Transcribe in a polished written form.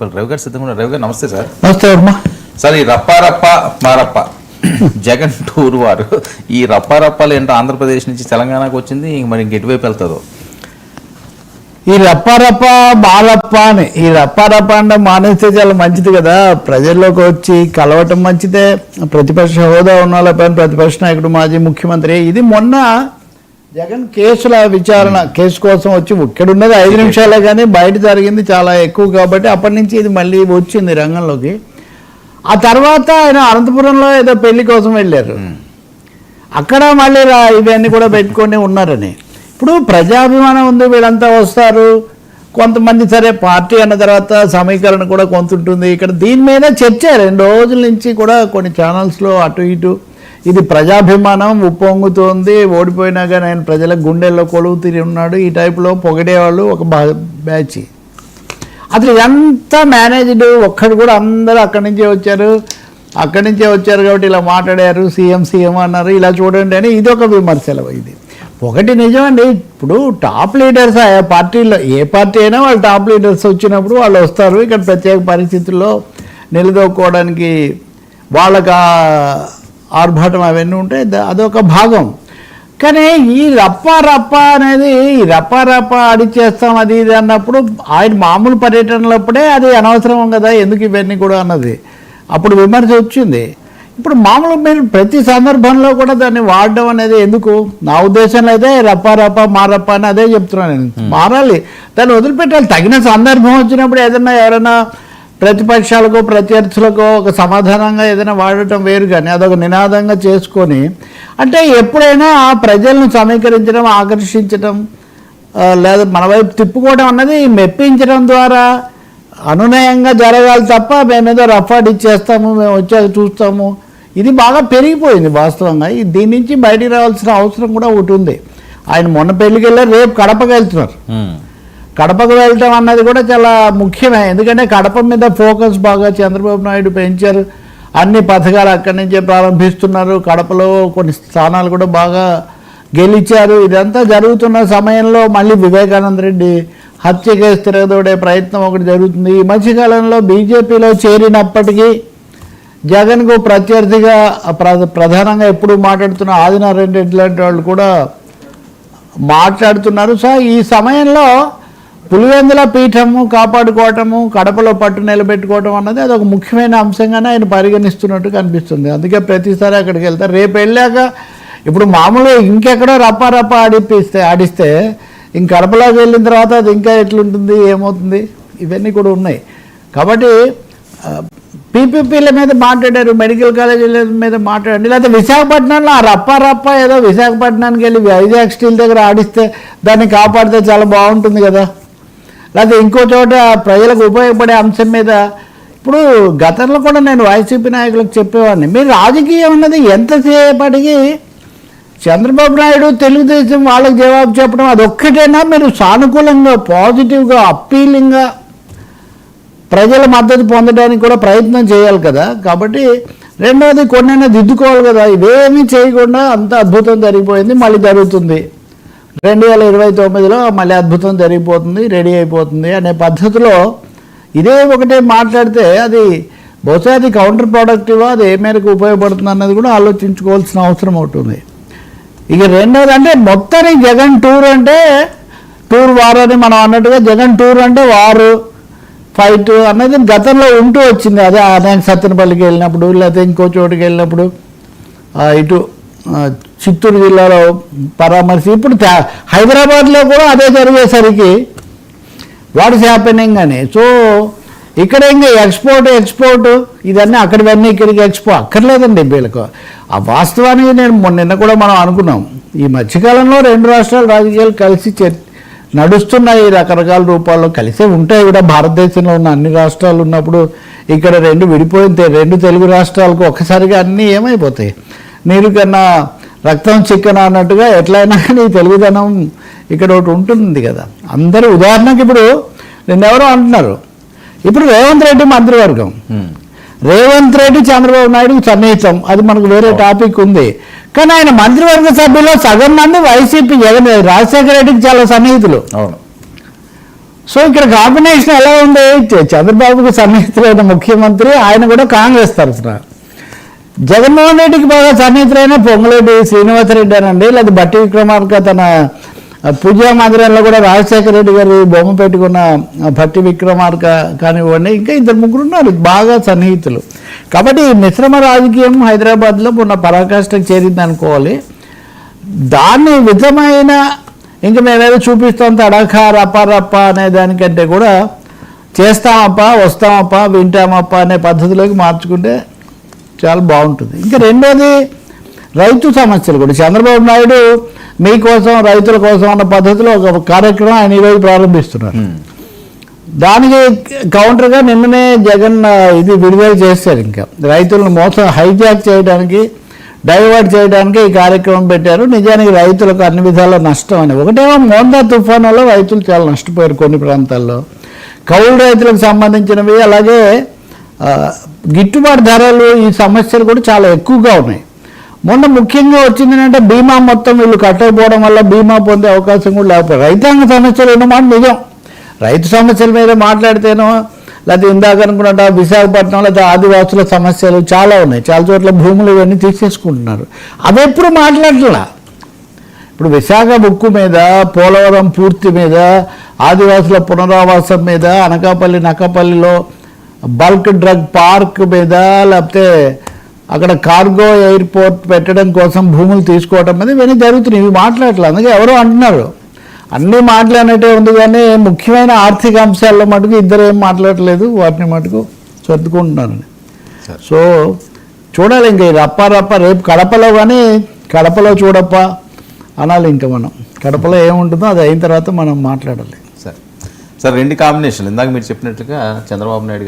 రవి గారు సిద్ధంగా రవి గారు నమస్తే సార్. నమస్తే అమ్మా. సార్ ఈ రప్పారప్ప మారప్ప జగన్ టూర్ వారు ఈ రప్పారప్పలు ఏంటో ఆంధ్రప్రదేశ్ నుంచి తెలంగాణకు వచ్చింది, మరి ఇంకెటువైపు వెళ్తుందో ఈ రప్పారప్ప మారప్ప అని ఈ రప్పారప్ప అంటే మానేస్తే చాలా మంచిది కదా, ప్రజల్లోకి వచ్చి కలవటం మంచిదే. ప్రతిపక్ష హోదా ఉన్న వాళ్ళపైన ప్రతిపక్ష నాయకుడు మాజీ ముఖ్యమంత్రి. ఇది మొన్న జగన్ కేసుల విచారణ కేసు కోసం వచ్చి ఇక్కడ ఉన్నది 5 నిమిషాలే కానీ బయట జరిగింది చాలా ఎక్కువ కాబట్టి అప్పటి నుంచి ఇది మళ్ళీ వచ్చింది రంగంలోకి. ఆ తర్వాత ఆయన అనంతపురంలో ఏదో పెళ్లి కోసం వెళ్ళారు, అక్కడ మళ్ళీ ఇవన్నీ కూడా పెట్టుకొని ఉన్నారని. ఇప్పుడు ప్రజాభిమానం ఉంది, వీళ్ళంతా వస్తారు, కొంతమంది సరే పార్టీ అన్న తర్వాత సమీకరణ కూడా కొంత ఉంటుంది. ఇక్కడ దీని మీద చర్చ 2 రోజుల నుంచి కూడా కొన్ని ఛానల్స్లో అటు ఇటు ఇది ప్రజాభిమానం ఉప్పొంగుతోంది, ఓడిపోయినా కానీ ఆయన ప్రజల గుండెల్లో కొలువు తీరి ఉన్నాడు, ఈ టైపులో పొగిడేవాళ్ళు ఒక బ్యాచ్. అసలు ఎంత మేనేజ్డ్ ఒక్కడు కూడా అందరూ అక్కడి నుంచే వచ్చారు కాబట్టి ఇలా మాట్లాడారు, సీఎం అన్నారు, ఇలా చూడండి అని ఇది ఒక విమర్శలు. ఇది ఒకటి నిజమండి, ఇప్పుడు టాప్ లీడర్స్ ఆయా పార్టీలో ఏ పార్టీ అయినా వాళ్ళు టాప్ లీడర్స్ వచ్చినప్పుడు వాళ్ళు వస్తారు, ఇక్కడ ప్రత్యేక పరిస్థితుల్లో నిలదొక్కుకోవడానికి వాళ్ళకి ఆర్భాటం అవన్నీ ఉంటాయి, అదొక భాగం. కానీ ఈ రప్ప అనేది ఈ రప్ప ఆడిచ్చేస్తాం అది ఇది అన్నప్పుడు ఆయన మామూలు పర్యటనలప్పుడే అది అనవసరం కదా, ఎందుకు ఇవన్నీ కూడా అన్నది అప్పుడు విమర్శ వచ్చింది. ఇప్పుడు మామూలు మీరు ప్రతి సందర్భంలో కూడా దాన్ని వాడడం అనేది ఎందుకు? నా ఉద్దేశంలో అయితే రప్ప మారప్ప అని అదే చెప్తున్నాను నేను. మారాలి, దాన్ని వదిలిపెట్టాలి. తగిన సందర్భం వచ్చినప్పుడు ఏదైనా ఎవరైనా ప్రతిపక్షాలకో ప్రత్యర్థులకో ఒక సమాధానంగా ఏదైనా వాడటం వేరు, కానీ అదొక నినాదంగా చేసుకొని అంటే ఎప్పుడైనా ప్రజలను సమీకరించడం, ఆకర్షించడం లేదా మన వైపు తిప్పుకోవడం అన్నది మెప్పించడం ద్వారా అనునయంగా జరగాలి తప్ప మేమేదో రఫాడ్ ఇచ్చేస్తాము, మేము వచ్చాక చూస్తాము, ఇది బాగా పెరిగిపోయింది వాస్తవంగా. దీని నుంచి బయటికి రావాల్సిన అవసరం కూడా ఒకటి ఉంది. ఆయన మొన్న పెళ్ళికి వెళ్ళారు, రేపు కడపకి వెళ్తున్నారు. కడపకు వెళ్ళటం అన్నది కూడా చాలా ముఖ్యమే, ఎందుకంటే కడప మీద ఫోకస్ బాగా చంద్రబాబు నాయుడు పెంచారు, అన్ని పథకాలు అక్కడి నుంచే ప్రారంభిస్తున్నారు, కడపలో కొన్ని స్థానాలు కూడా బాగా గెలిచారు. ఇదంతా జరుగుతున్న సమయంలో మళ్ళీ వివేకానంద రెడ్డి హత్య కేసు తిరగదోడే ప్రయత్నం ఒకటి జరుగుతుంది. ఈ మధ్యకాలంలో బీజేపీలో చేరినప్పటికీ జగన్కు ప్రత్యర్థిగా ప్రధానంగా ఎప్పుడు మాట్లాడుతున్న ఆదినారాయణ రెడ్డి లాంటి వాళ్ళు కూడా మాట్లాడుతున్నారు. సో ఈ సమయంలో పులివెందుల పీఠము కాపాడుకోవటము, కడపలో పట్టు నిలబెట్టుకోవటం అన్నది అదొక ముఖ్యమైన అంశంగానే ఆయన పరిగణిస్తున్నట్టు కనిపిస్తుంది. అందుకే ప్రతిసారి అక్కడికి వెళ్తారు. రేపు వెళ్ళాక ఇప్పుడు మామూలుగా ఇంకెక్కడో రప్ప ఆడిస్తే ఇంక కడపలోకి వెళ్ళిన తర్వాత అది ఇంకా ఎట్లుంటుంది, ఏమవుతుంది, ఇవన్నీ కూడా ఉన్నాయి. కాబట్టి పీపీపీల మీద మాట్లాడారు, మెడికల్ కాలేజీల మీద మాట్లాడండి, లేకపోతే విశాఖపట్నంలో ఆ రప్ప ఏదో విశాఖపట్నానికి వెళ్ళి వైజాగ్ స్టీల్ దగ్గర ఆడిస్తే దాన్ని కాపాడితే చాలా బాగుంటుంది కదా, లేకపోతే ఇంకో చోట ప్రజలకు ఉపయోగపడే అంశం మీద. ఇప్పుడు గతంలో కూడా నేను వైసీపీ నాయకులకు చెప్పేవాడిని, మీరు రాజకీయం అన్నది ఎంతసేపటికి చంద్రబాబు నాయుడు తెలుగుదేశం వాళ్ళకి జవాబు చెప్పడం అదొక్కటైనా మీరు సానుకూలంగా పాజిటివ్గా అప్పీలింగ్గా ప్రజల మద్దతు పొందడానికి కూడా ప్రయత్నం చేయాలి కదా. కాబట్టి రెండవది కొన్నైనా దిద్దుకోవాలి కదా, ఇవేమీ చేయకుండా అంత అద్భుతం జరిగిపోయింది, మళ్ళీ జరుగుతుంది 2029లో మళ్ళీ అద్భుతం జరిగిపోతుంది, రెడీ అయిపోతుంది అనే పద్ధతిలో ఇదే ఒకటే మాట్లాడితే అది బహుశా అది కౌంటర్ ప్రొడక్టివా, అది ఏ మేరకు ఉపయోగపడుతుంది అన్నది కూడా ఆలోచించుకోవాల్సిన అవసరం ఉంటుంది. ఇక రెండవది అంటే మొత్తానికి జగన్ టూర్ అంటే టూర్ వార్ అని మనం అన్నట్టుగా జగన్ టూర్ అంటే వారు ఫైట్ అన్నది గతంలో ఉంటూ వచ్చింది. అదే ఆయన సత్తెనపల్లికి వెళ్ళినప్పుడు, లేకపోతే ఇంకో చోటుకి వెళ్ళినప్పుడు, ఇటు చిత్తూరు జిల్లాలో పరామర్శ, ఇప్పుడు హైదరాబాద్లో కూడా అదే జరిగేసరికి వాట్ ఈస్ హ్యాపెనింగ్ అని. సో ఇక్కడ ఇంకా ఎక్స్పోర్ట్ ఇదన్నీ అక్కడివన్నీ ఇక్కడికి అక్కర్లేదండి వీళ్ళకు. ఆ వాస్తవానికి నిన్న కూడా మనం అనుకున్నాం, ఈ మధ్యకాలంలో 2 రాష్ట్రాల రాజకీయాలు కలిసి నడుస్తున్నాయి, రకరకాల రూపాల్లో కలిసే ఉంటాయి కూడా. భారతదేశంలో ఉన్న అన్ని రాష్ట్రాలు ఉన్నప్పుడు ఇక్కడ 2 విడిపోయితే 2 తెలుగు రాష్ట్రాలకు ఒక్కసారిగా అన్నీ ఏమైపోతాయి, నీరు కన్నా రక్తం చిక్కన అన్నట్టుగా ఎట్లయినా కానీ తెలుగుదనం ఇక్కడ ఒకటి ఉంటుంది కదా. అందరూ ఉదాహరణకి ఇప్పుడు నిన్నెవరో అంటున్నారు, ఇప్పుడు రేవంత్ రెడ్డి మంత్రివర్గం, రేవంత్ రెడ్డి చంద్రబాబు నాయుడుకి సన్నిహితం, అది మనకు వేరే టాపిక్ ఉంది. కానీ ఆయన మంత్రివర్గ సభ్యుల్లో సగం మంది వైసీపీ, జగన్ రాజశేఖర రెడ్డికి చాలా సన్నిహితులు. సో ఇక్కడ కాంబినేషన్ ఎలా ఉంది, చంద్రబాబుకు సన్నిహితులైన ముఖ్యమంత్రి, ఆయన కూడా కాంగ్రెస్ తరఫున, జగన్మోహన్ రెడ్డికి బాగా సన్నిహితులైన పొంగులేటి శ్రీనివాసరెడ్డి అనండి, లేదా బట్టి విక్రమార్క తన పూజా మందిరంలో కూడా రాజశేఖర రెడ్డి గారు బొమ్మ పెట్టుకున్న భట్టి విక్రమార్క కానివ్వండి, ఇంకా ఇద్దరు ముగ్గురు ఉన్నారు బాగా సన్నిహితులు. కాబట్టి ఈ మిశ్రమ రాజకీయం హైదరాబాద్లో మొన్న పరాకాష్ఠకు చేరింది అనుకోవాలి. దాన్ని విధమైన ఇంకా మేమేదో చూపిస్తాం తడఖా రప్ప అనే దానికంటే కూడా చేస్తామప్ప, వస్తామప్ప, వింటామప్ప అనే పద్ధతిలోకి మార్చుకుంటే చాలా బాగుంటుంది. ఇంకా రెండోది రైతు సమస్యలు కూడా చంద్రబాబు నాయుడు మీకోసం రైతుల కోసం అన్న పద్ధతిలో ఒక కార్యక్రమం ఆయన ఈరోజు ప్రారంభిస్తున్నారు. దానికి కౌంటర్గా నిన్ననే జగన్ ఇది విడుదల చేశారు. ఇంకా రైతులను మోసం హైజాక్ చేయడానికి, డైవర్ట్ చేయడానికి ఈ కార్యక్రమం పెట్టారు. నిజానికి రైతులకు అన్ని విధాల నష్టం అని. ఒకటేమో మోందా తుఫాను వల్ల రైతులు చాలా నష్టపోయారు కొన్ని ప్రాంతాల్లో, కౌలు రైతులకు సంబంధించినవి, అలాగే గిట్టుబాటు ధరలు, ఈ సమస్యలు కూడా చాలా ఎక్కువగా ఉన్నాయి. మొన్న ముఖ్యంగా వచ్చింది ఏంటంటే బీమా మొత్తం వీళ్ళు కట్టకపోవడం వల్ల బీమా పొందే అవకాశం కూడా లేకపోతే రైతాంగ సమస్యలు ఉన్నమాట నిజం. రైతు సమస్యల మీద మాట్లాడితేనో, లేకపోతే ఇందాక అనుకున్నట్టు విశాఖపట్నం లేదా ఆదివాసుల సమస్యలు చాలా ఉన్నాయి. చాలా చోట్ల భూములు ఇవన్నీ తీసేసుకుంటున్నారు. అవి ఎప్పుడు మాట్లాడట్లా. ఇప్పుడు విశాఖ ఉక్కు మీద, పోలవరం పూర్తి మీద, ఆదివాసుల పునరావాసం మీద, అనకాపల్లి నక్కపల్లిలో బల్క్ డ్రగ్ పార్క్ మీద, లేకపోతే అక్కడ కార్గో ఎయిర్పోర్ట్ పెట్టడం కోసం భూములు తీసుకోవటం మీద ఇవన్నీ జరుగుతున్నాయి. ఇవి మాట్లాడట్లేదు. అందుకే ఎవరో అంటున్నారు అన్నీ మాట్లాడినట్టే ఉంది, కానీ ముఖ్యమైన ఆర్థిక అంశాల్లో మటుకు ఇద్దరు ఏం మాట్లాడలేదు, వాటిని మటుకు సర్దుకుంటున్నారని. సో చూడాలి ఇంకా ఈ రప్ప రేపు కడపలో, కానీ కడపలో చూడప్ప అనాలి. ఇంకా మనం కడపలో ఏముంటుందో అది అయిన తర్వాత మనం మాట్లాడాలి. సార్ రెండు కాంబినేషన్లు ఇందాక మీరు చెప్పినట్లుగా చంద్రబాబు నాయుడు గారు